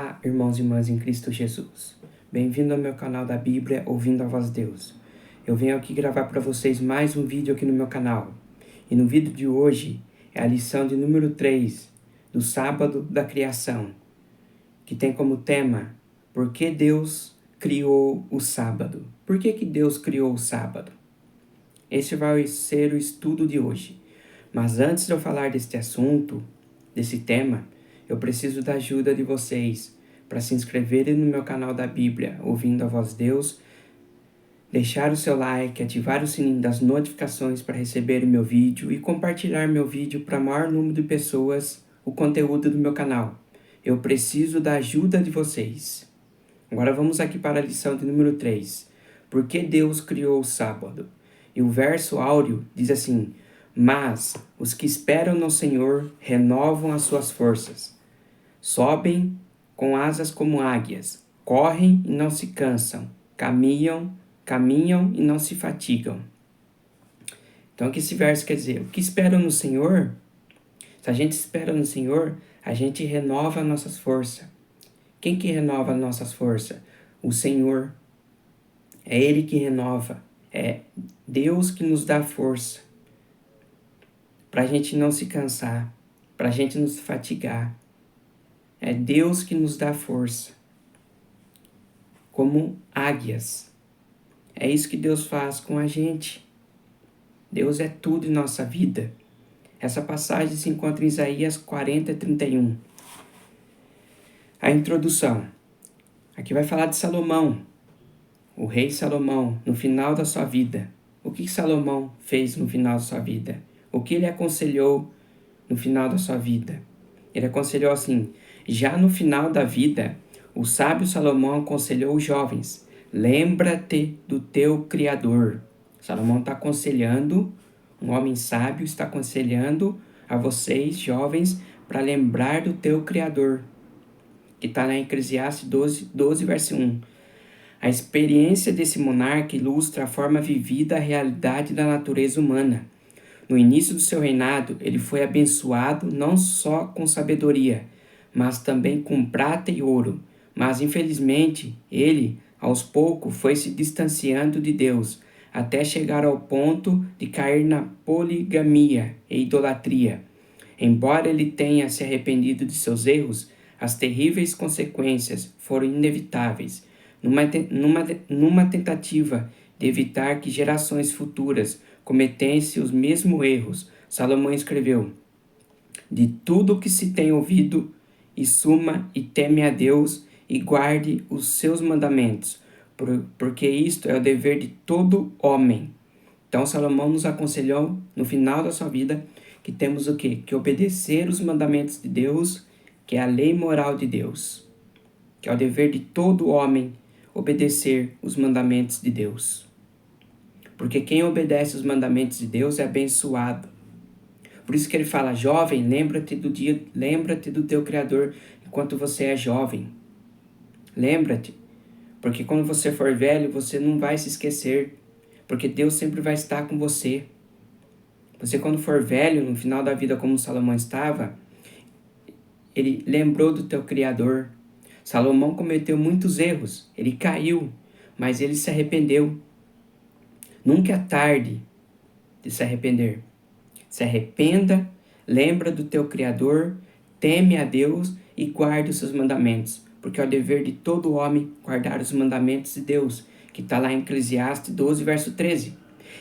Olá, irmãos e irmãs em Cristo Jesus. Bem-vindo ao meu canal da Bíblia, Ouvindo a Voz de Deus. Eu venho aqui gravar para vocês mais um vídeo aqui no meu canal. E no vídeo de hoje é a lição de número 3 do sábado da criação, que tem como tema: por que Deus criou o sábado? Por que Deus criou o sábado? Esse vai ser o estudo de hoje. Mas antes de eu falar deste assunto, desse tema, eu preciso da ajuda de vocês para se inscreverem no meu canal da Bíblia, Ouvindo a Voz de Deus, deixar o seu like, ativar o sininho das notificações para receber o meu vídeo e compartilhar meu vídeo para o maior número de pessoas, o conteúdo do meu canal. Eu preciso da ajuda de vocês. Agora vamos aqui para a lição de número 3. Por que Deus criou o sábado? E o verso áureo diz assim: mas os que esperam no Senhor renovam as suas forças. Sobem com asas como águias, correm e não se cansam, caminham e não se fatigam. Então, o que esse verso quer dizer? O que esperam no Senhor, se a gente espera no Senhor, a gente renova nossas forças. Quem que renova nossas forças? O Senhor. É Ele que renova. É Deus que nos dá força. Para a gente não se cansar, para a gente não se fatigar. É Deus que nos dá força, como águias. É isso que Deus faz com a gente. Deus é tudo em nossa vida. Essa passagem se encontra em Isaías 40:31. A introdução. Aqui vai falar de Salomão, o rei Salomão, no final da sua vida. O que Salomão fez no final da sua vida? O que ele aconselhou no final da sua vida? Ele aconselhou assim: já no final da vida, o sábio Salomão aconselhou os jovens: lembra-te do teu Criador. Salomão está aconselhando, um homem sábio está aconselhando a vocês, jovens, para lembrar do teu Criador, que está na Eclesiastes 12, verso 1. A experiência desse monarca ilustra a forma vivida, a realidade da natureza humana. No início do seu reinado, ele foi abençoado não só com sabedoria, mas também com prata e ouro. Mas, infelizmente, ele, aos poucos, foi se distanciando de Deus, até chegar ao ponto de cair na poligamia e idolatria. Embora ele tenha se arrependido de seus erros, as terríveis consequências foram inevitáveis. Numa tentativa de evitar que gerações futuras cometessem os mesmos erros, Salomão escreveu: de tudo que se tem ouvido, e suma e teme a Deus e guarde os seus mandamentos, porque isto é o dever de todo homem. Então Salomão nos aconselhou no final da sua vida que temos o quê? Que obedecer os mandamentos de Deus, que é a lei moral de Deus, que é o dever de todo homem obedecer os mandamentos de Deus. Porque quem obedece os mandamentos de Deus é abençoado. Por isso que ele fala: jovem, lembra-te do teu Criador enquanto você é jovem. Lembra-te, porque quando você for velho, você não vai se esquecer, porque Deus sempre vai estar com você. Você, quando for velho, no final da vida, como Salomão estava, ele lembrou do teu Criador. Salomão cometeu muitos erros, ele caiu, mas ele se arrependeu. Nunca é tarde de se arrepender. Se arrependa, lembra do teu Criador, teme a Deus e guarde os seus mandamentos, porque é o dever de todo homem guardar os mandamentos de Deus, que está lá em Eclesiastes 12, verso 13.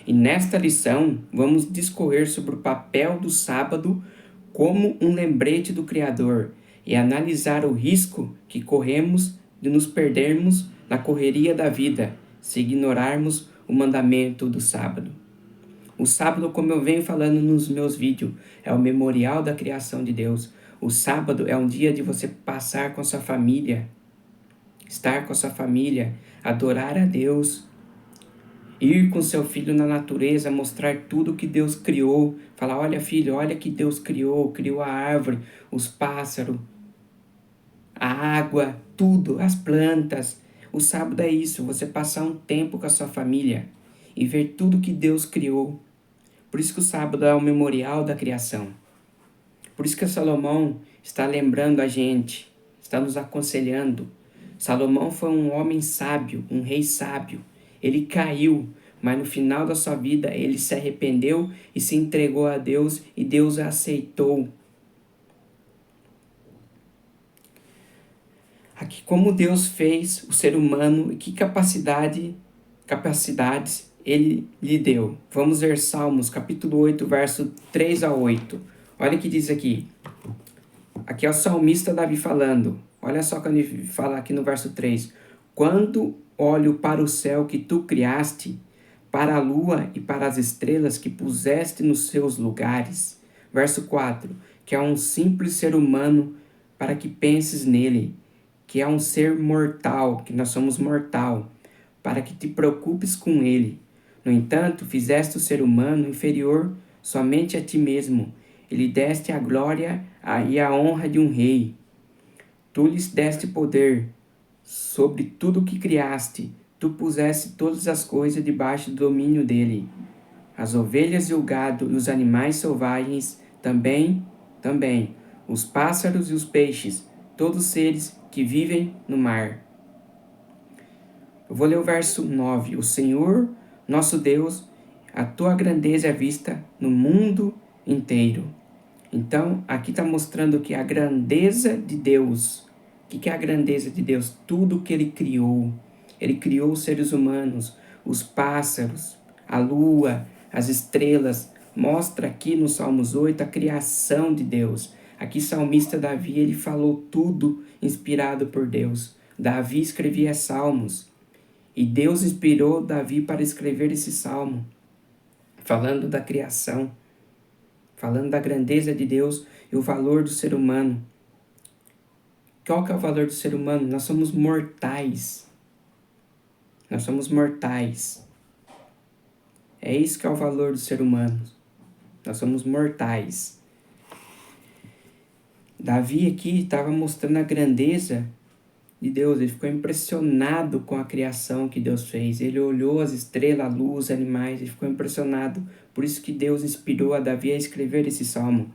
E nesta lição, vamos discorrer sobre o papel do sábado como um lembrete do Criador e analisar o risco que corremos de nos perdermos na correria da vida, se ignorarmos o mandamento do sábado. O sábado, como eu venho falando nos meus vídeos, é o memorial da criação de Deus. O sábado é um dia de você passar com a sua família, estar com a sua família, adorar a Deus, ir com seu filho na natureza, mostrar tudo que Deus criou, falar: olha filho, olha que Deus criou a árvore, os pássaros, a água, tudo, as plantas. O sábado é isso, você passar um tempo com a sua família e ver tudo que Deus criou. Por isso que o sábado é o memorial da criação. Por isso que Salomão está lembrando a gente está nos aconselhando. Salomão foi um homem sábio, um rei sábio. Ele caiu, mas no final da sua vida ele se arrependeu e se entregou a Deus e Deus a aceitou. Aqui, como Deus fez o ser humano e que capacidades ele lhe deu. Vamos ver Salmos, capítulo 8, verso 3 a 8. Olha o que diz aqui. Aqui é o salmista Davi falando. Olha só quando ele fala aqui no verso 3. Quando olho para o céu que tu criaste, para a lua e para as estrelas que puseste nos seus lugares. Verso 4. Que é um simples ser humano para que penses nele, que é um ser mortal, que nós somos mortal, para que te preocupes com ele. No entanto, fizeste o ser humano inferior somente a ti mesmo, e lhe deste a glória e a honra de um rei. Tu lhes deste poder sobre tudo o que criaste, tu puseste todas as coisas debaixo do domínio dele. As ovelhas e o gado e os animais selvagens também, os pássaros e os peixes, todos seres que vivem no mar. Eu vou ler o verso 9. O Senhor, nosso Deus, a tua grandeza é vista no mundo inteiro. Então, aqui está mostrando que a grandeza de Deus. O que é a grandeza de Deus? Tudo que Ele criou. Ele criou os seres humanos, os pássaros, a lua, as estrelas. Mostra aqui no Salmos 8 a criação de Deus. Aqui, salmista Davi, ele falou tudo inspirado por Deus. Davi escrevia salmos. E Deus inspirou Davi para escrever esse salmo, falando da criação, falando da grandeza de Deus e o valor do ser humano. Qual que é o valor do ser humano? Nós somos mortais. Nós somos mortais. É isso que é o valor do ser humano. Nós somos mortais. Davi aqui estava mostrando a grandeza de Deus. Ele ficou impressionado com a criação que Deus fez. Ele olhou as estrelas, a luz, os animais, ele ficou impressionado. Por isso que Deus inspirou a Davi a escrever esse salmo.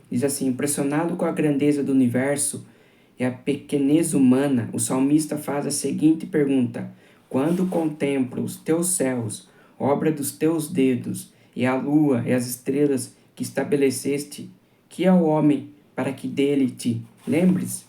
Diz assim: impressionado com a grandeza do universo e a pequenez humana, o salmista faz a seguinte pergunta: quando contemplo os teus céus, obra dos teus dedos, e a lua e as estrelas que estabeleceste, que é o homem para que dele te lembres?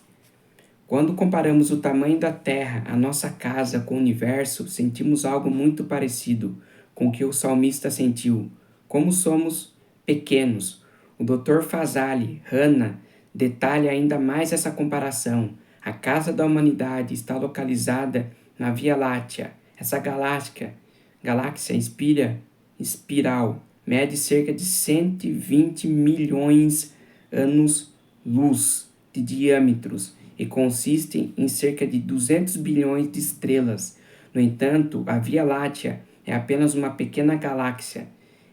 Quando comparamos o tamanho da Terra, a nossa casa, com o universo, sentimos algo muito parecido com o que o salmista sentiu. Como somos pequenos. O Dr. Fazali, Hanna, detalha ainda mais essa comparação. A casa da humanidade está localizada na Via Láctea. Essa galáxia espiral, mede cerca de 120 milhões anos-luz de diâmetros e consiste em cerca de 200 bilhões de estrelas. No entanto, a Via Láctea é apenas uma pequena galáxia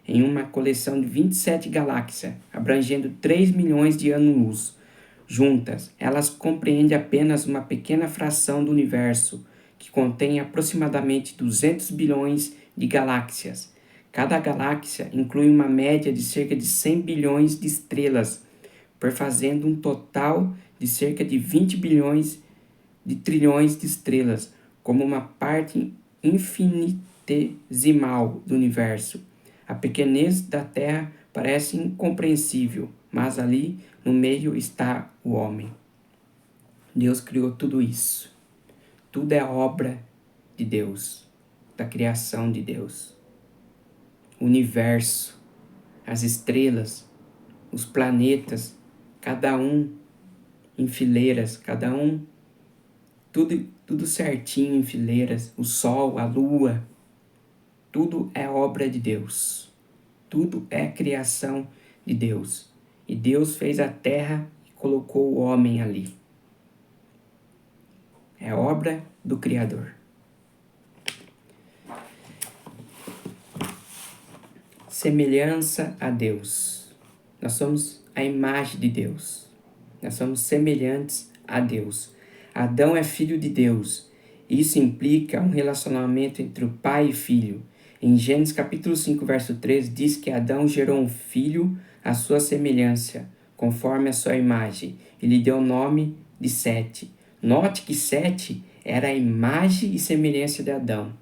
em uma coleção de 27 galáxias, abrangendo 3 milhões de anos-luz. Juntas, elas compreendem apenas uma pequena fração do universo, que contém aproximadamente 200 bilhões de galáxias. Cada galáxia inclui uma média de cerca de 100 bilhões de estrelas, perfazendo um total de cerca de 20 bilhões de trilhões de estrelas, como uma parte infinitesimal do universo. A pequenez da Terra parece incompreensível, mas ali no meio está o homem. Deus criou tudo isso. Tudo é obra de Deus, da criação de Deus. O universo, as estrelas, os planetas, cada um em fileiras, cada um, tudo certinho em fileiras, o sol, a lua, tudo é obra de Deus. Tudo é criação de Deus. E Deus fez a terra e colocou o homem ali. É obra do Criador. Semelhança a Deus. Nós somos a imagem de Deus. Nós somos semelhantes a Deus. Adão é filho de Deus. Isso implica um relacionamento entre o pai e filho. Em Gênesis capítulo 5, verso 13, diz que Adão gerou um filho à sua semelhança, conforme a sua imagem, e lhe deu o nome de Sete. Note que Sete era a imagem e semelhança de Adão.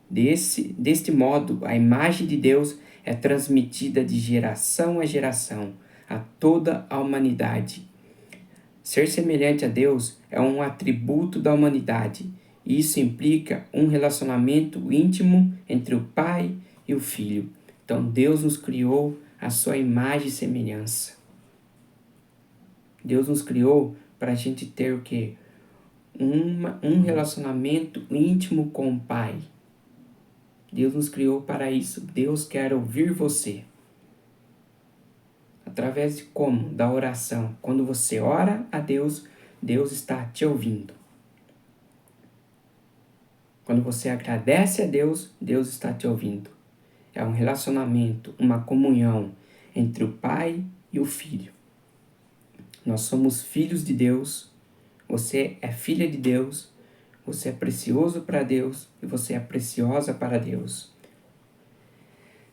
Deste modo, a imagem de Deus é transmitida de geração a geração a toda a humanidade. Ser semelhante a Deus é um atributo da humanidade. Isso implica um relacionamento íntimo entre o Pai e o Filho. Então, Deus nos criou à sua imagem e semelhança. Deus nos criou para a gente ter o quê? Um relacionamento íntimo com o Pai. Deus nos criou para isso. Deus quer ouvir você. Através de como? Da oração. Quando você ora a Deus, Deus está te ouvindo. Quando você agradece a Deus, Deus está te ouvindo. É um relacionamento, uma comunhão entre o Pai e o Filho. Nós somos filhos de Deus. Você é filha de Deus. Você é precioso para Deus e você é preciosa para Deus.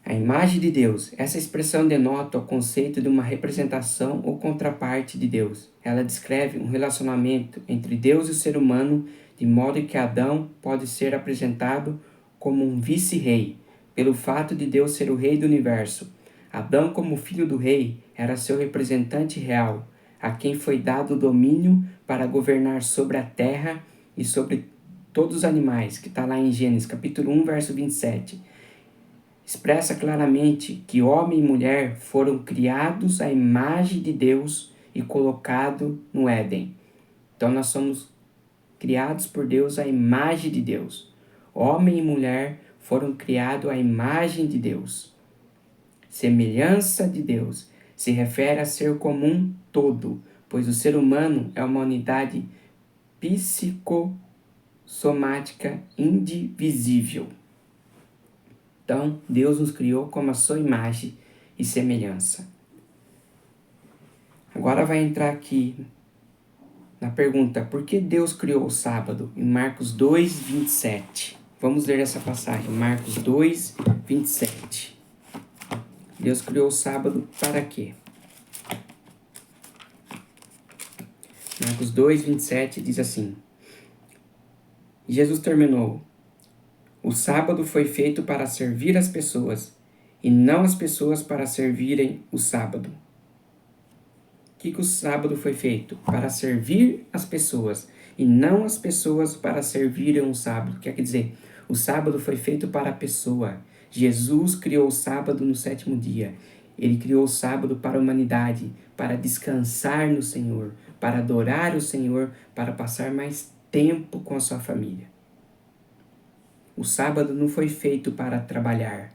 A imagem de Deus. Essa expressão denota o conceito de uma representação ou contraparte de Deus. Ela descreve um relacionamento entre Deus e o ser humano, de modo que Adão pode ser apresentado como um vice-rei, pelo fato de Deus ser o rei do universo. Adão, como filho do rei, era seu representante real, a quem foi dado o domínio para governar sobre a terra e sobre todos os animais, que está lá em Gênesis capítulo 1, verso 27. Expressa claramente que homem e mulher foram criados à imagem de Deus e colocados no Éden. Então nós somos criados por Deus à imagem de Deus. Homem e mulher foram criados à imagem de Deus. Semelhança de Deus se refere a ser comum todo, pois o ser humano é uma unidade psicossomática indivisível. Então, Deus nos criou como a sua imagem e semelhança. Agora vai entrar aqui na pergunta, por que Deus criou o sábado? Em Marcos 2, 27. Vamos ler essa passagem, Marcos 2, 27. Deus criou o sábado para quê? Marcos 2, 27 diz assim: Jesus terminou: o sábado foi feito para servir as pessoas, e não as pessoas para servirem o sábado. O que o sábado foi feito? Para servir as pessoas, e não as pessoas para servirem o sábado. Quer dizer, o sábado foi feito para a pessoa. Jesus criou o sábado no 7º dia. Ele criou o sábado para a humanidade, para descansar no Senhor, para adorar o Senhor, para passar mais tempo com a sua família. O sábado não foi feito para trabalhar.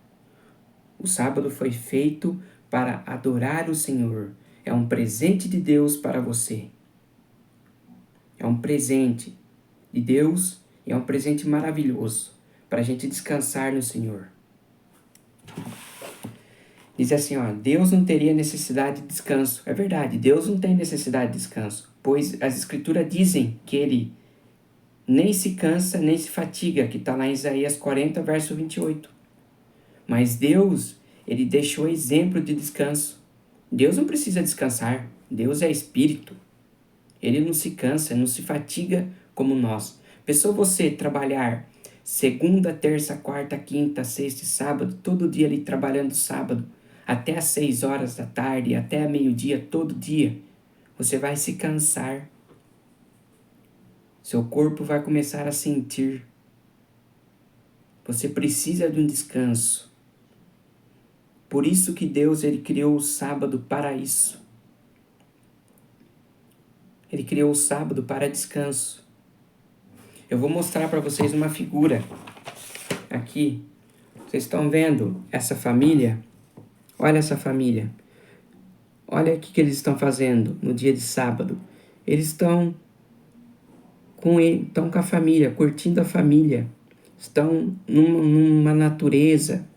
O sábado foi feito para adorar o Senhor. É um presente de Deus para você. É um presente de Deus e é um presente maravilhoso para a gente descansar no Senhor. Diz assim, Deus não teria necessidade de descanso. É verdade, Deus não tem necessidade de descanso, pois as Escrituras dizem que Ele nem se cansa, nem se fatiga, que está lá em Isaías 40, verso 28. Mas Deus, Ele deixou exemplo de descanso. Deus não precisa descansar. Deus é Espírito. Ele não se cansa, não se fatiga como nós. Pensou você trabalhar segunda, terça, quarta, quinta, sexta e sábado, todo dia ali trabalhando sábado, até às 6 horas da tarde, até meio-dia, todo dia. Você vai se cansar. Seu corpo vai começar a sentir. Você precisa de um descanso. Por isso que Deus ele criou o sábado para isso. Ele criou o sábado para descanso. Eu vou mostrar para vocês uma figura. Aqui. Vocês estão vendo essa família? Olha essa família. Olha o que eles estão fazendo no dia de sábado. Eles estão com a família, curtindo a família. Estão numa natureza.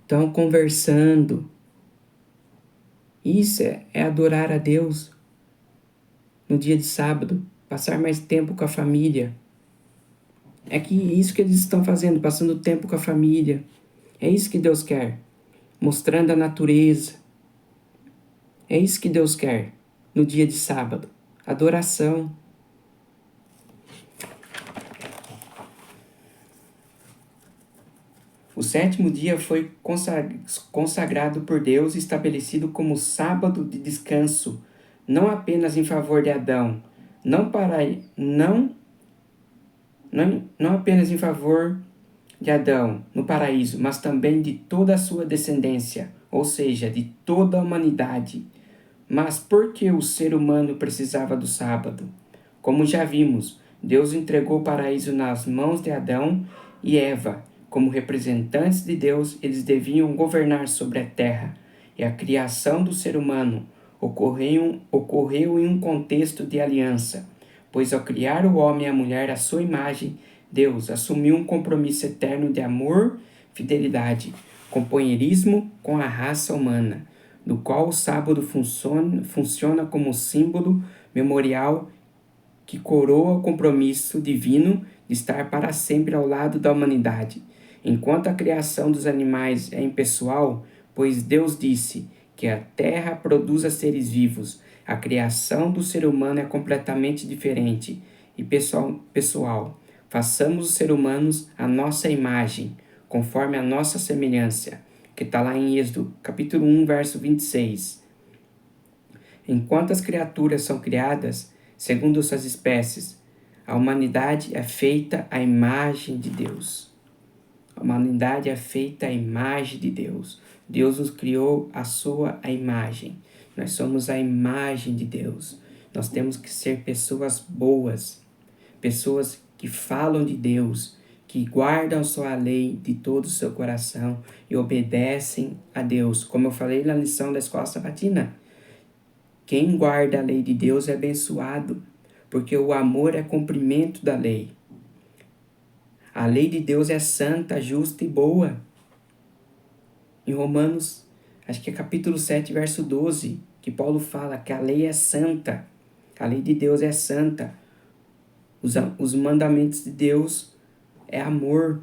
Estão conversando. Isso é adorar a Deus no dia de sábado. Passar mais tempo com a família. É que isso que eles estão fazendo, passando tempo com a família. É isso que Deus quer. Mostrando a natureza. É isso que Deus quer no dia de sábado. adoração. O sétimo dia foi consagrado por Deus e estabelecido como sábado de descanso, não apenas em favor de Adão, não apenas em favor de Adão no paraíso, mas também de toda a sua descendência, ou seja, de toda a humanidade. Mas por que o ser humano precisava do sábado? Como já vimos, Deus entregou o paraíso nas mãos de Adão e Eva. Como representantes de Deus, eles deviam governar sobre a terra. E a criação do ser humano ocorreu em um contexto de aliança, pois ao criar o homem e a mulher à sua imagem, Deus assumiu um compromisso eterno de amor, fidelidade, companheirismo com a raça humana, do qual o sábado funciona como símbolo memorial que coroa o compromisso divino de estar para sempre ao lado da humanidade. Enquanto a criação dos animais é impessoal, pois Deus disse que a terra produza seres vivos, a criação do ser humano é completamente diferente e pessoal. Façamos os seres humanos a nossa imagem, conforme a nossa semelhança, que está lá em Êxodo, capítulo 1, verso 26. Enquanto as criaturas são criadas, segundo suas espécies, a humanidade é feita à imagem de Deus. A humanidade é feita à imagem de Deus. Deus nos criou à sua imagem. Nós somos a imagem de Deus. Nós temos que ser pessoas boas, pessoas que falam de Deus, que guardam sua lei de todo o seu coração e obedecem a Deus. Como eu falei na lição da escola sabatina, quem guarda a lei de Deus é abençoado, porque o amor é cumprimento da lei. A lei de Deus é santa, justa e boa. Em Romanos, acho que é capítulo 7, verso 12, que Paulo fala que a lei é santa. A lei de Deus é santa. Os mandamentos de Deus é amor.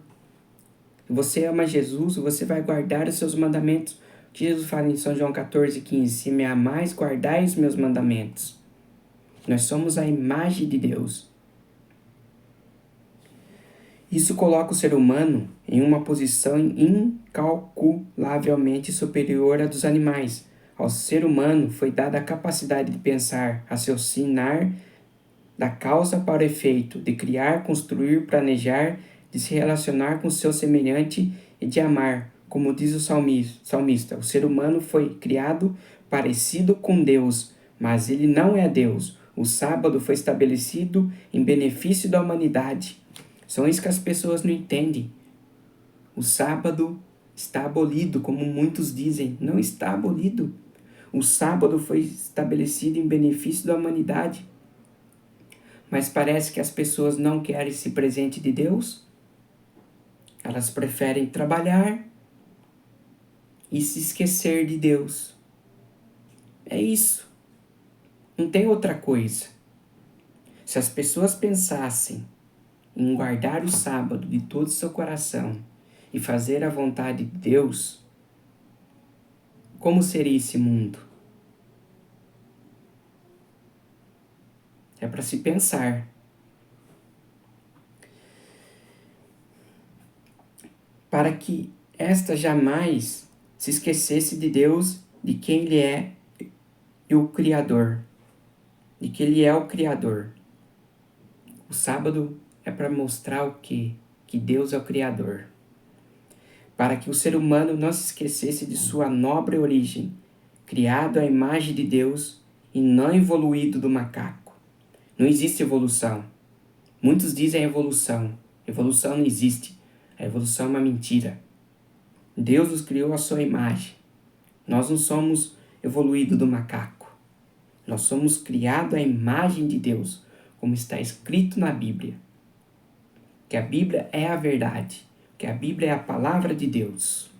Se você ama Jesus, você vai guardar os seus mandamentos. Jesus fala em São João 14,15, se me amais, guardai os meus mandamentos. Nós somos a imagem de Deus. Isso coloca o ser humano em uma posição incalculavelmente superior à dos animais. Ao ser humano foi dada a capacidade de pensar, raciocinar da causa para o efeito, de criar, construir, planejar, de se relacionar com o seu semelhante e de amar. Como diz o salmista, o ser humano foi criado parecido com Deus, mas ele não é Deus. O sábado foi estabelecido em benefício da humanidade. São isso que as pessoas não entendem. O sábado está abolido, como muitos dizem. Não está abolido. O sábado foi estabelecido em benefício da humanidade. Mas parece que as pessoas não querem esse presente de Deus. Elas preferem trabalhar e se esquecer de Deus. É isso. Não tem outra coisa. Se as pessoas pensassem em guardar o sábado de todo o seu coração e fazer a vontade de Deus, como seria esse mundo? É para se pensar. Para que esta jamais se esquecesse de Deus, de quem Ele é e o Criador. De que Ele é o Criador. O sábado é para mostrar o quê? Que Deus é o Criador. Para que o ser humano não se esquecesse de sua nobre origem, criado à imagem de Deus e não evoluído do macaco. Não existe evolução. Muitos dizem evolução. Evolução não existe. A evolução é uma mentira. Deus nos criou à sua imagem. Nós não somos evoluídos do macaco. Nós somos criados à imagem de Deus, como está escrito na Bíblia. Que a Bíblia é a verdade. Que a Bíblia é a palavra de Deus.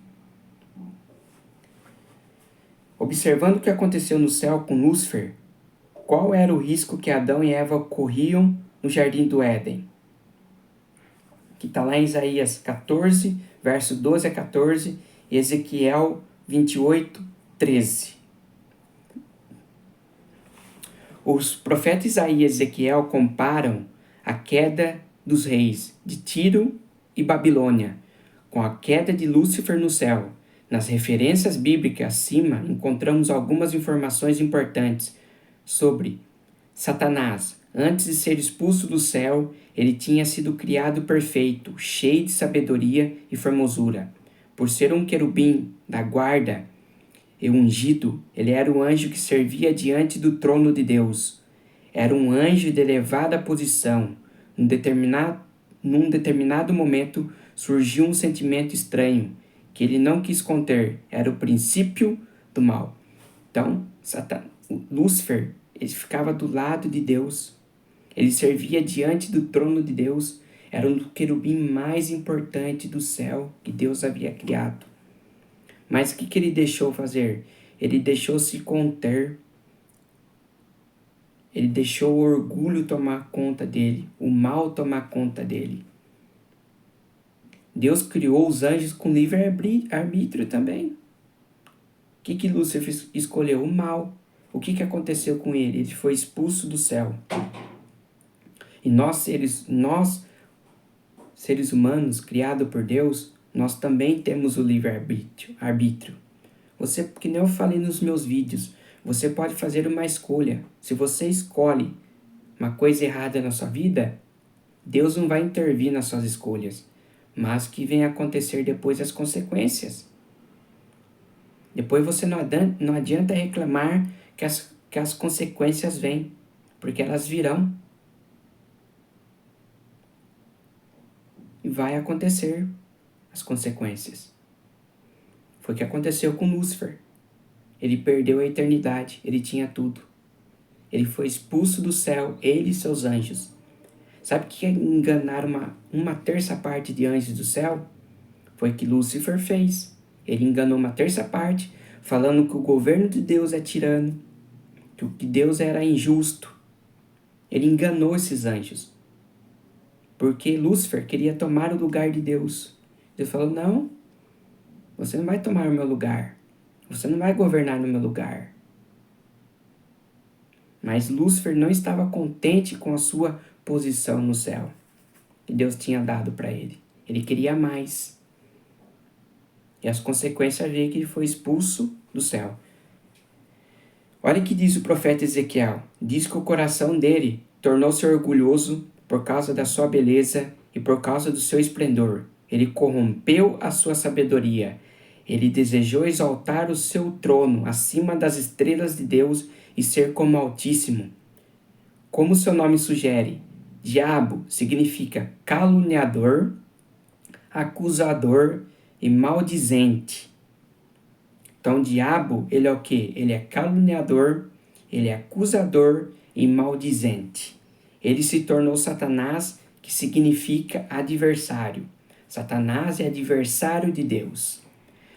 Observando o que aconteceu no céu com Lúcifer, qual era o risco que Adão e Eva corriam no jardim do Éden? Que está lá em Isaías 14, verso 12 a 14, e Ezequiel 28, 13. Os profetas Isaías e Ezequiel comparam a queda dos reis de Tiro e Babilônia com a queda de Lúcifer no céu. Nas referências bíblicas acima, encontramos algumas informações importantes sobre Satanás. Antes de ser expulso do céu, ele tinha sido criado perfeito, cheio de sabedoria e formosura. Por ser um querubim da guarda e ungido, ele era o anjo que servia diante do trono de Deus. Era um anjo de elevada posição. Num determinado momento, surgiu um sentimento estranho, que ele não quis conter. Era o princípio do mal. Então, Lúcifer, ele ficava do lado de Deus. Ele servia diante do trono de Deus. Era um querubim mais importante do céu que Deus havia criado. Mas o que ele deixou fazer? Ele deixou se conter. Ele deixou o orgulho tomar conta dele, o mal tomar conta dele. Deus criou os anjos com livre-arbítrio também. O que Lúcifer escolheu? O mal. O que aconteceu com ele? Ele foi expulso do céu. E nós, seres humanos, criados por Deus, nós também temos o livre-arbítrio. Você, que nem eu falei nos meus vídeos, você pode fazer uma escolha. Se você escolhe uma coisa errada na sua vida, Deus não vai intervir nas suas escolhas, mas que vem acontecer depois as consequências. Depois você não adianta reclamar que as consequências vêm, porque elas virão. E vai acontecer as consequências. Foi o que aconteceu com Lúcifer. Ele perdeu a eternidade, ele tinha tudo. Ele foi expulso do céu, ele e seus anjos. Sabe o que é enganar uma terça parte de anjos do céu? Foi o que Lúcifer fez. Ele enganou uma terça parte, falando que o governo de Deus é tirano, que Deus era injusto. Ele enganou esses anjos. Porque Lúcifer queria tomar o lugar de Deus. Deus falou, não, você não vai tomar o meu lugar. Você não vai governar no meu lugar. Mas Lúcifer não estava contente com a sua posição no céu que Deus tinha dado para ele. Ele queria mais. E as consequências veio que ele foi expulso do céu. Olha o que diz o profeta Ezequiel. Diz que o coração dele tornou-se orgulhoso por causa da sua beleza e por causa do seu esplendor. Ele corrompeu a sua sabedoria. Ele desejou exaltar o seu trono acima das estrelas de Deus e ser como Altíssimo. Como seu nome sugere, diabo significa caluniador, acusador e maldizente. Então, diabo, ele é o quê? Ele é caluniador, ele é acusador e maldizente. Ele se tornou Satanás, que significa adversário. Satanás é adversário de Deus.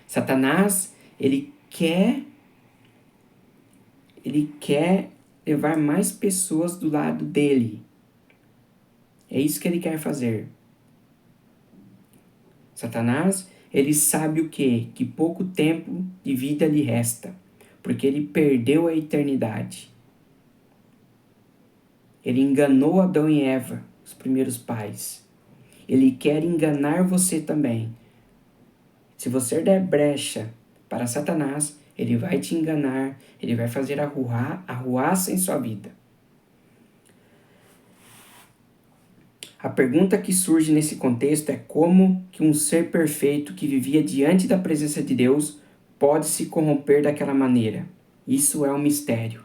Satanás, ele quer levar mais pessoas do lado dele. É isso que ele quer fazer. Satanás, ele sabe o quê? Que pouco tempo de vida lhe resta, porque ele perdeu a eternidade. Ele enganou Adão e Eva, os primeiros pais. Ele quer enganar você também. Se você der brecha para Satanás, ele vai te enganar, ele vai fazer arruaça em sua vida. A pergunta que surge nesse contexto é como que um ser perfeito que vivia diante da presença de Deus pode se corromper daquela maneira? Isso é um mistério.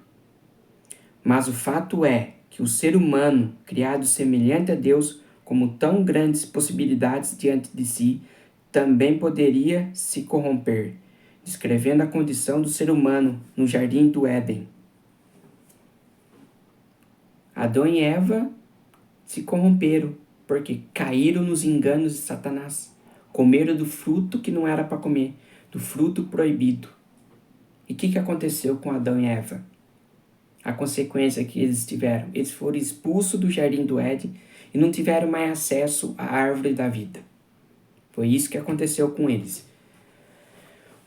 Mas o fato é que o ser humano, criado semelhante a Deus, como tão grandes possibilidades diante de si, também poderia se corromper, descrevendo a condição do ser humano no jardim do Éden. Adão e Eva se corromperam, porque caíram nos enganos de Satanás. Comeram do fruto que não era para comer, do fruto proibido. E o que aconteceu com Adão e Eva? A consequência que eles tiveram, eles foram expulsos do jardim do Éden e não tiveram mais acesso à árvore da vida. Foi isso que aconteceu com eles.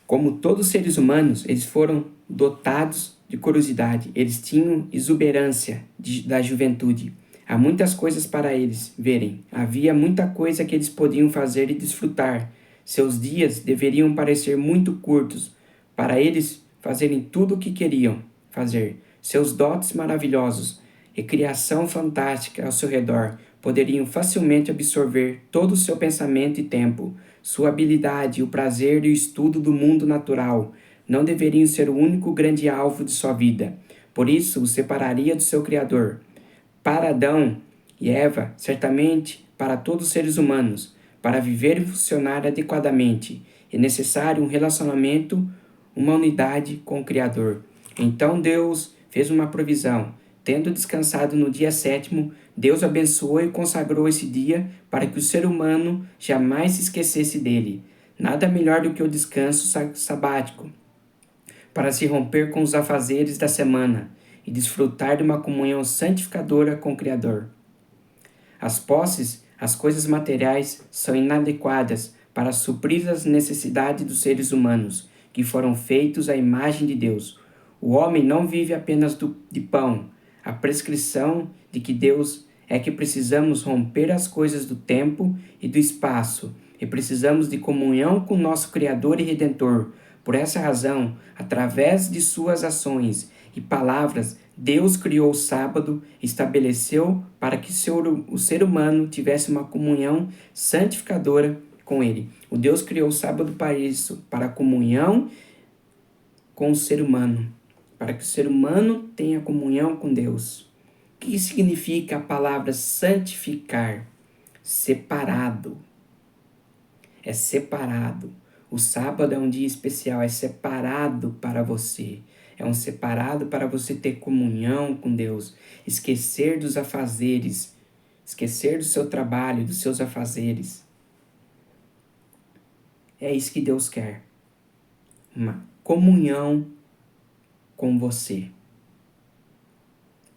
Como todos os seres humanos, eles foram dotados de curiosidade. Eles tinham exuberância da juventude. Há muitas coisas para eles verem. Havia muita coisa que eles podiam fazer e desfrutar. Seus dias deveriam parecer muito curtos para eles fazerem tudo o que queriam fazer. Seus dotes maravilhosos e criação fantástica ao seu redor poderiam facilmente absorver todo o seu pensamento e tempo. Sua habilidade, o prazer e o estudo do mundo natural não deveriam ser o único grande alvo de sua vida. Por isso, o separaria do seu Criador. Para Adão e Eva, certamente para todos os seres humanos, para viver e funcionar adequadamente, é necessário um relacionamento, uma unidade com o Criador. Então Deus fez uma provisão. Tendo descansado no dia 7º, Deus abençoou e consagrou esse dia para que o ser humano jamais se esquecesse dele. Nada melhor do que o descanso sabático, para se romper com os afazeres da semana e desfrutar de uma comunhão santificadora com o Criador. As posses, as coisas materiais, são inadequadas para suprir as necessidades dos seres humanos, que foram feitos à imagem de Deus. O homem não vive apenas de pão. A prescrição de que Deus é que precisamos romper as coisas do tempo e do espaço, e precisamos de comunhão com nosso Criador e Redentor. Por essa razão, através de suas ações e palavras, Deus criou o sábado e estabeleceu para que o ser humano tivesse uma comunhão santificadora com ele. O Deus criou o sábado para isso, para a comunhão com o ser humano, para que o ser humano tenha comunhão com Deus. O que significa a palavra santificar? Separado. É separado. O sábado é um dia especial, é separado para você. É um separado para você ter comunhão com Deus. Esquecer dos afazeres. Esquecer do seu trabalho, dos seus afazeres. É isso que Deus quer. Uma comunhão com você.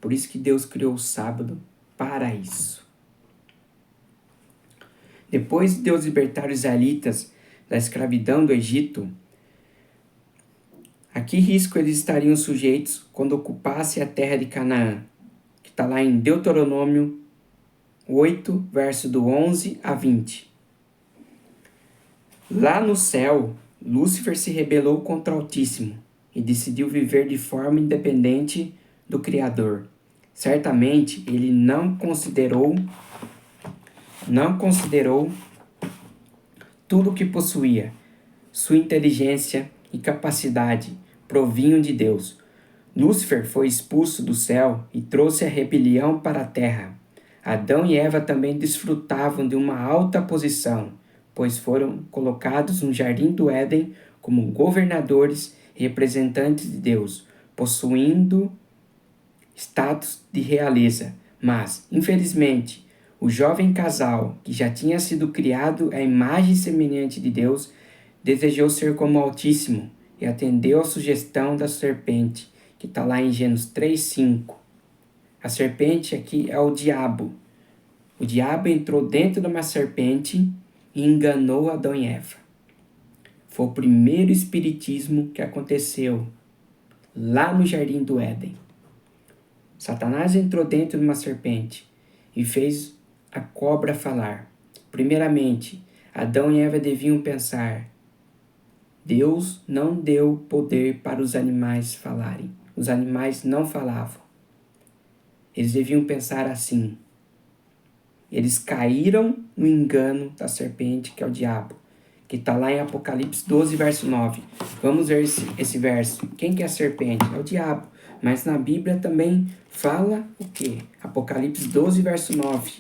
Por isso que Deus criou o sábado para isso. Depois de Deus libertar os israelitas da escravidão do Egito, a que risco eles estariam sujeitos quando ocupassem a terra de Canaã? Que está lá em Deuteronômio 8, verso do 11 a 20. Lá no céu, Lúcifer se rebelou contra o Altíssimo e decidiu viver de forma independente do Criador. Certamente ele não considerou tudo o que possuía. Sua inteligência e capacidade provinham de Deus. Lúcifer foi expulso do céu e trouxe a rebelião para a terra. Adão e Eva também desfrutavam de uma alta posição, pois foram colocados no jardim do Éden como governadores e representantes de Deus, possuindo status de realeza. Mas, infelizmente, o jovem casal, que já tinha sido criado à imagem e semelhança de Deus, desejou ser como o Altíssimo e atendeu à sugestão da serpente, que está lá em Gênesis 3:5. A serpente aqui é o diabo. O diabo entrou dentro de uma serpente e enganou Adão e Eva. Foi o primeiro espiritismo que aconteceu lá no Jardim do Éden. Satanás entrou dentro de uma serpente e fez a cobra falar. Primeiramente, Adão e Eva deviam pensar: Deus não deu poder para os animais falarem. Os animais não falavam. Eles deviam pensar assim. Eles caíram no engano da serpente, que é o diabo, que está lá em Apocalipse 12, verso 9. Vamos ver esse verso. Quem que é a serpente? É o diabo. Mas na Bíblia também fala o quê? Apocalipse 12, verso 9.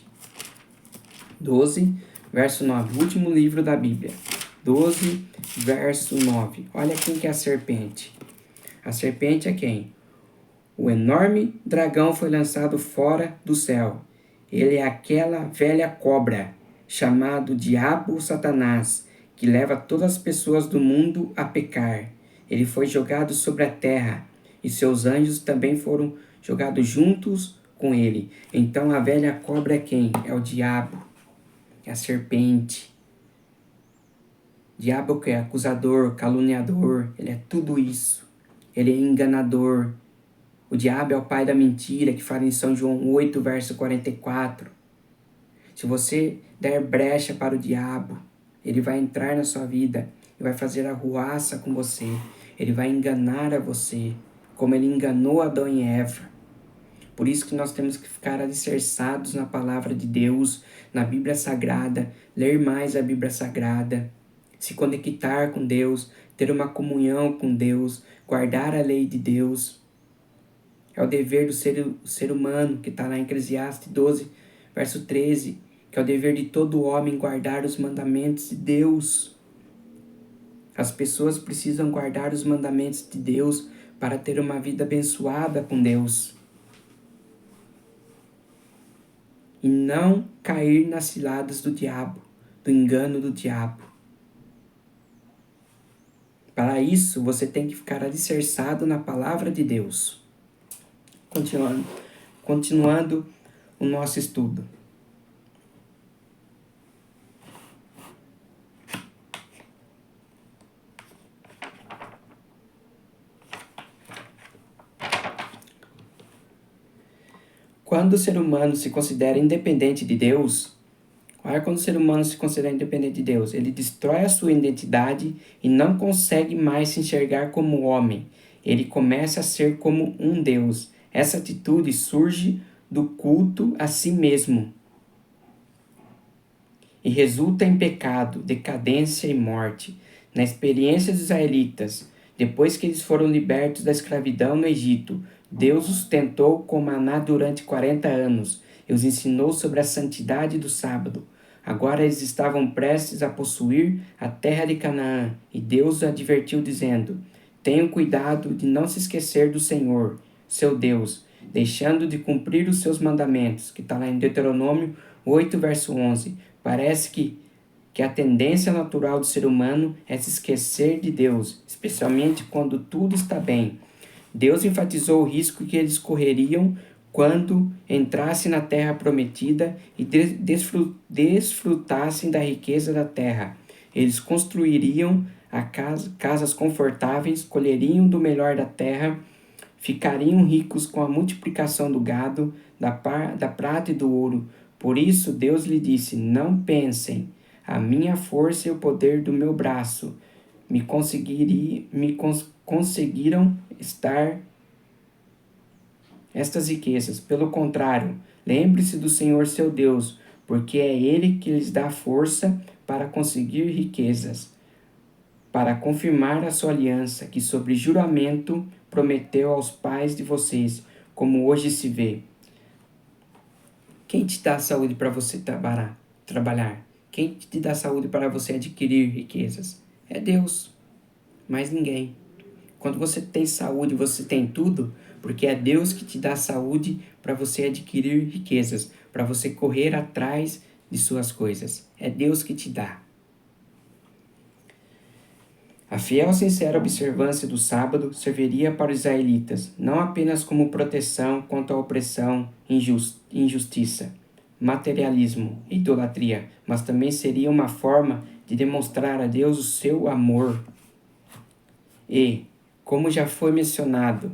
12, verso 9. O último livro da Bíblia. 12, verso 9. Olha quem que é a serpente. A serpente é quem? O enorme dragão foi lançado fora do céu. Ele é aquela velha cobra, chamado Diabo Satanás, que leva todas as pessoas do mundo a pecar. Ele foi jogado sobre a terra, e seus anjos também foram jogados juntos com ele. Então a velha cobra é quem? É o diabo, é a serpente. Diabo que é acusador, caluniador, ele é tudo isso. ele é enganador. O diabo é o pai da mentira, que fala em São João 8, verso 44. Se você der brecha para o diabo, ele vai entrar na sua vida e vai fazer arruaça com você. Ele vai enganar a você, como ele enganou Adão e Eva. Por isso que nós temos que ficar alicerçados na palavra de Deus, na Bíblia Sagrada, ler mais a Bíblia Sagrada, se conectar com Deus, ter uma comunhão com Deus, guardar a lei de Deus. É o dever do ser humano, que está lá em Eclesiastes 12, verso 13, que é o dever de todo homem guardar os mandamentos de Deus. As pessoas precisam guardar os mandamentos de Deus para ter uma vida abençoada com Deus. E não cair nas ciladas do diabo, do engano do diabo. Para isso, você tem que ficar alicerçado na palavra de Deus. Continuando o nosso estudo. Quando o ser humano se considera independente de Deus, quando o ser humano se considera independente de Deus, ele destrói a sua identidade e não consegue mais se enxergar como homem. Ele começa a ser como um Deus. Essa atitude surge do culto a si mesmo e resulta em pecado, decadência e morte. Na experiência dos israelitas, depois que eles foram libertos da escravidão no Egito, Deus os tentou com maná durante 40 anos e os ensinou sobre a santidade do sábado. Agora eles estavam prestes a possuir a terra de Canaã, e Deus os advertiu dizendo: tenham cuidado de não se esquecer do Senhor, seu Deus, deixando de cumprir os seus mandamentos, que está lá em Deuteronômio 8, verso 11. Parece que a tendência natural do ser humano é se esquecer de Deus, especialmente quando tudo está bem. Deus enfatizou o risco que eles correriam quando entrassem na terra prometida e desfrutassem da riqueza da terra. Eles construiriam casas confortáveis, colheriam do melhor da terra, ficariam ricos com a multiplicação do gado, da prata e do ouro. Por isso Deus lhe disse: não pensem, a minha força e o poder do meu braço me conseguiram estar estas riquezas. Pelo contrário, lembre-se do Senhor seu Deus, porque é Ele que lhes dá força para conseguir riquezas, para confirmar a sua aliança, que sobre juramento prometeu aos pais de vocês, como hoje se vê. Quem te dá saúde para você trabalhar? Quem te dá saúde para você adquirir riquezas? É Deus, mais ninguém. Quando você tem saúde, você tem tudo, porque é Deus que te dá saúde para você adquirir riquezas, para você correr atrás de suas coisas. É Deus que te dá. A fiel e sincera observância do sábado serviria para os israelitas, não apenas como proteção contra a opressão, injustiça, materialismo e idolatria, mas também seria uma forma de demonstrar a Deus o seu amor. E, como já foi mencionado,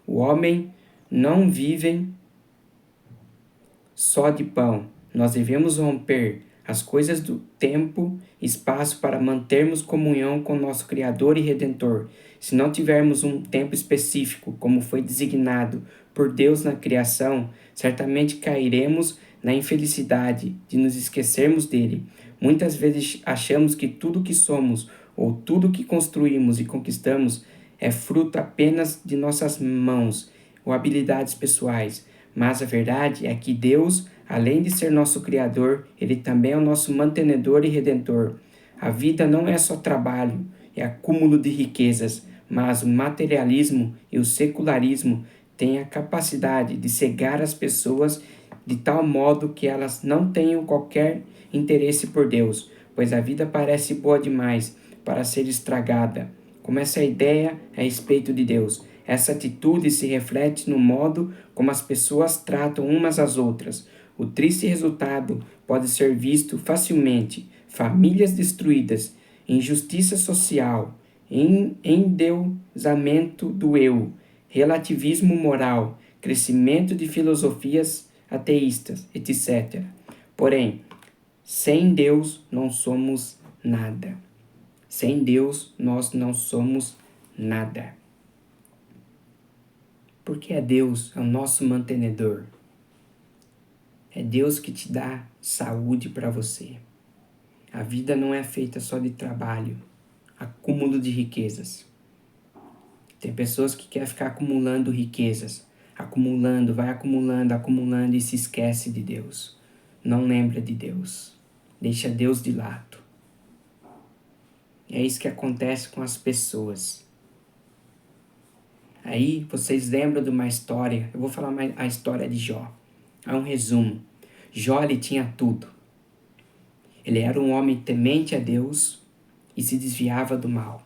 o homem não vive só de pão. Nós devemos romper as coisas do tempo e espaço para mantermos comunhão com nosso Criador e Redentor. Se não tivermos um tempo específico, como foi designado por Deus na criação, certamente cairemos na infelicidade de nos esquecermos dele. Muitas vezes achamos que tudo que somos ou tudo que construímos e conquistamos é fruto apenas de nossas mãos ou habilidades pessoais. Mas a verdade é que Deus, além de ser nosso Criador, Ele também é o nosso mantenedor e redentor. A vida não é só trabalho e acúmulo de riquezas, mas o materialismo e o secularismo têm a capacidade de cegar as pessoas de tal modo que elas não tenham qualquer interesse por Deus, pois a vida parece boa demais para ser estragada. Como essa ideia a respeito de Deus. Essa atitude se reflete no modo como as pessoas tratam umas às outras. O triste resultado pode ser visto facilmente: famílias destruídas, injustiça social endeusamento do eu, relativismo moral, crescimento de filosofias ateístas, etc. Porém, sem Deus não somos nada. Sem Deus nós não somos nada. Porque é Deus, é o nosso mantenedor. É Deus que te dá saúde para você. A vida não é feita só de trabalho, acúmulo de riquezas. Tem pessoas que querem ficar acumulando riquezas, vai acumulando e se esquece de Deus. Não lembra de Deus. Deixa Deus de lado. É isso que acontece com as pessoas. Aí vocês lembram de uma história, eu vou falar a história de Jó. É um resumo. Jó, ele tinha tudo. Ele era um homem temente a Deus e se desviava do mal.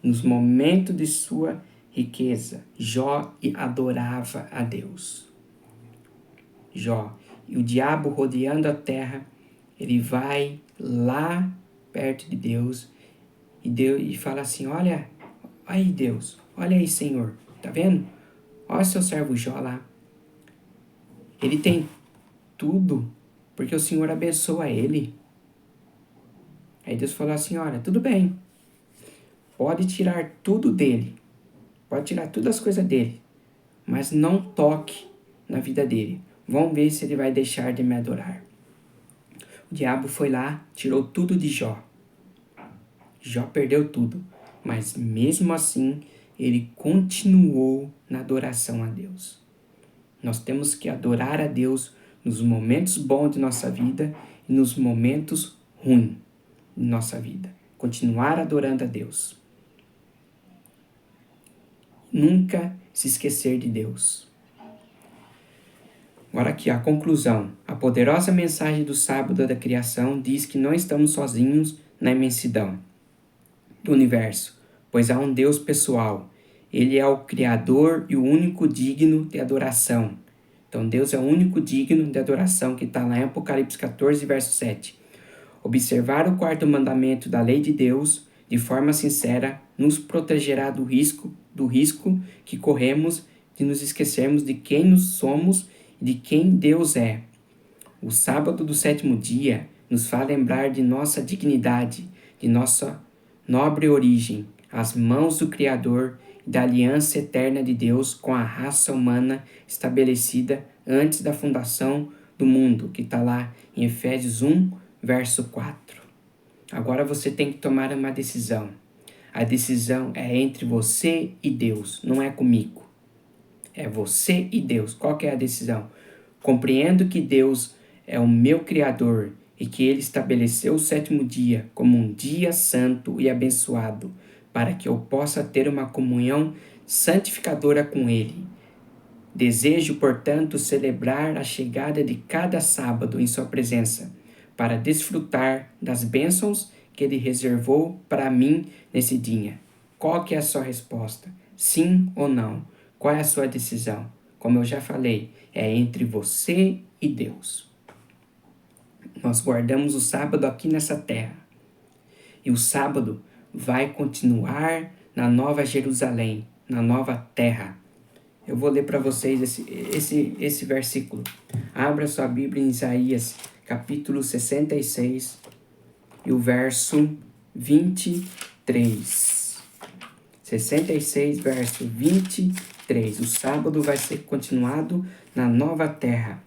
Nos momentos de sua riqueza, Jó adorava a Deus. Jó. E o diabo rodeando a terra, ele vai lá perto de Deus e fala assim, olha aí Deus, olha aí Senhor, tá vendo? Olha seu servo Jó lá. Ele tem tudo, porque o Senhor abençoa ele. Aí Deus falou assim, olha, tudo bem, pode tirar tudo dele, pode tirar todas as coisas dele, mas não toque na vida dele. Vamos ver se ele vai deixar de me adorar. O diabo foi lá, tirou tudo de Jó. Jó perdeu tudo, mas mesmo assim ele continuou na adoração a Deus. Nós temos que adorar a Deus nos momentos bons de nossa vida e nos momentos ruins de nossa vida. Continuar adorando a Deus. Nunca se esquecer de Deus. Agora aqui, a conclusão. A poderosa mensagem do sábado da criação diz que não estamos sozinhos na imensidão do universo, pois há um Deus pessoal. Ele é o Criador e o único digno de adoração. Então Deus é o único digno de adoração, que está lá em Apocalipse 14, verso 7. Observar o quarto mandamento da lei de Deus de forma sincera nos protegerá do risco que corremos de nos esquecermos de quem nós somos e de quem Deus é. O sábado do sétimo dia nos faz lembrar de nossa dignidade, de nossa nobre origem, as mãos do Criador e da aliança eterna de Deus com a raça humana estabelecida antes da fundação do mundo, que está lá em Efésios 1, verso 4. Agora você tem que tomar uma decisão. A decisão é entre você e Deus, não é comigo. É você e Deus. Qual que é a decisão? Compreendo que Deus é o meu Criador e que Ele estabeleceu o sétimo dia como um dia santo e abençoado, para que eu possa ter uma comunhão santificadora com Ele. Desejo, portanto, celebrar a chegada de cada sábado em sua presença, para desfrutar das bênçãos que Ele reservou para mim nesse dia. Qual que é a sua resposta? Sim ou não? Qual é a sua decisão? Como eu já falei, é entre você e Deus. Nós guardamos o sábado aqui nessa terra. E o sábado vai continuar na Nova Jerusalém, na nova terra. Eu vou ler para vocês esse versículo. Abra sua Bíblia em Isaías, capítulo 66, e o verso 23. 66, verso 23. O sábado vai ser continuado na nova terra.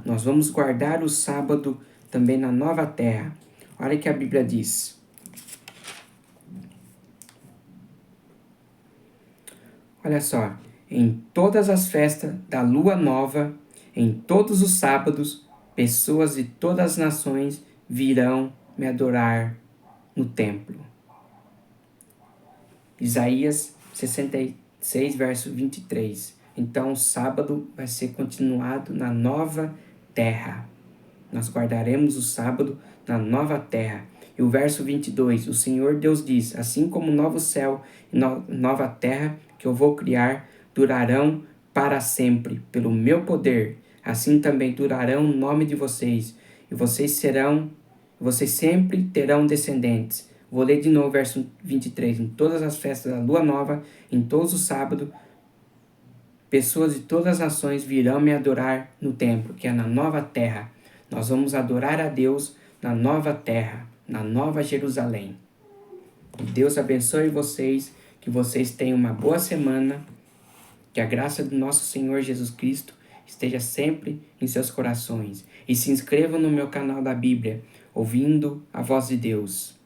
Nós vamos guardar o sábado também na nova terra. Olha o que a Bíblia diz. Olha só. Em todas as festas da lua nova, em todos os sábados, pessoas de todas as nações virão me adorar no templo. Isaías 66, verso 23. Então o sábado vai ser continuado na nova terra. Nós guardaremos o sábado na nova terra. E o verso 22, o Senhor Deus diz, assim como o novo céu e nova terra que eu vou criar, durarão para sempre, pelo meu poder, assim também durarão o nome de vocês, e vocês sempre terão descendentes. Vou ler de novo o verso 23. Em todas as festas da lua nova, em todos os sábados, pessoas de todas as nações virão me adorar no templo, que é na nova terra. Nós vamos adorar a Deus na nova terra, na nova Jerusalém. Que Deus abençoe vocês, que vocês tenham uma boa semana, que a graça do nosso Senhor Jesus Cristo esteja sempre em seus corações. E se inscrevam no meu canal da Bíblia, ouvindo a voz de Deus.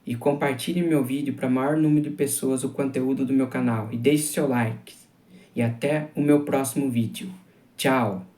E compartilhe meu vídeo para o maior número de pessoas o conteúdo do meu canal. E deixe seu like. E até o meu próximo vídeo. Tchau!